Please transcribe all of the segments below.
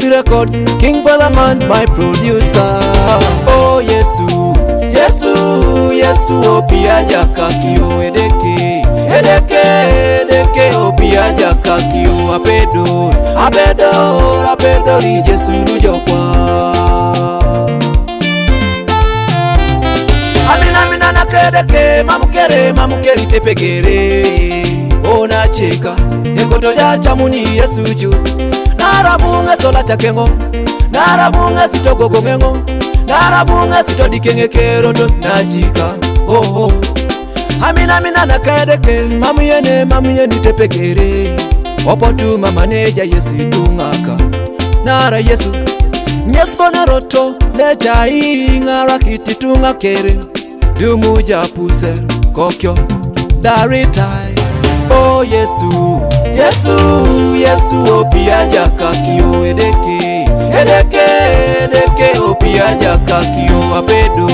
Legacy Records, King Brother Man, my producer. Oh Yesu, Yesu, Yesu opiaja kakio edeke, edeke, edeke opiaja kakio apedo, apedo, apedo ri Jesu nujokwa. Amina na kedeke, mamukeri tepegere. Ona cheka, ekoto ya chamuni Yesu ju. Narabunga sola chakengo, narabunga sitogogo mengo, narabunga sitodikenge keroto najika. Oh oh. Amina na kedeke, mamuyeni tepegere. Opotu mamaneja Yesu tungaka. Nara Yesu, nyesbona roto, leja ingara kiti tungakere. Dumuja puse, kokyo, daritai. Oh Yesu, Yesu, Yesu opiaja kakio edeke, edeke, edeke opiaja kakio apedo,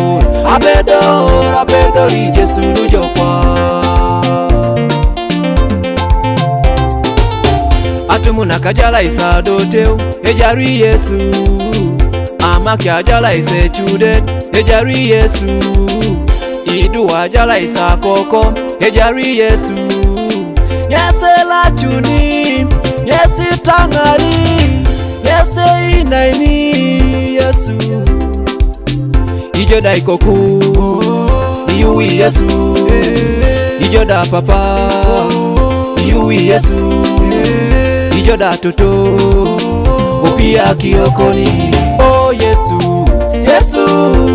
apedo, apedo ri Jesu nujokwa. Atumuna kajala isa doteu, ejari Yesu. Amaki ajala isa chudet, ejari Yesu. Idu ajala isa koko, ejari Yesu. Yese la chuni, yese tangari, yese inaini Yesu. Ijoda ikoku, iui Yesu. Ijoda papa, iui Yesu. Ijoda toto, opia kiokoni. Oh Yesu, Yesu,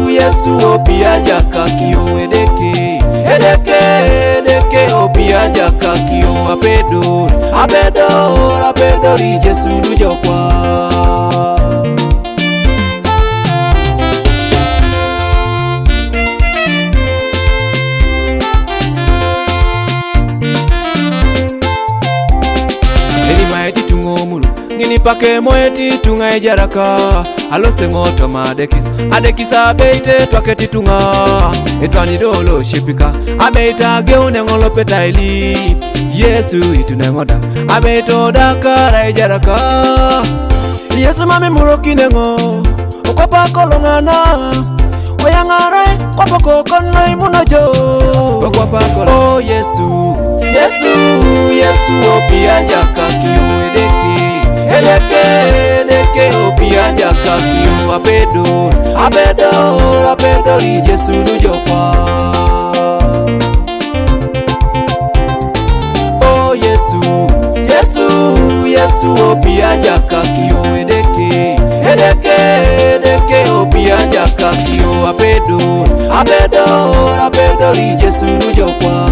Yesu opiaja kakio edeke, edeke, edeke opiaja kakio apedo, apedo, apedo ri Jesu nujokwa. Eni maeti tungomulu, ngini pake moeti tunga ejaraka. Alo sengoto madekis, adekisa beite twaketi tunga. Etwani dolo shipika, abeita geune ngolo petaili. Yesu itunengoda, abeito dakara ejaraka. Yesu mami muroki nengo, okopa kolongana. Oyangare, kopa kokono imunojo. Okopa kolongana. Oh Yesu, Yesu, Yesu opiaja kakio edeke, edeke, edeke opiaja kakio apedo, apedo, apedo ri Jesu nujokwa. Oh Yesu, Yesu, Yesu opiaja kakio edeke, edeke, edeke opiaja kakio apedo, apedo, apedo ri Jesu nujokwa.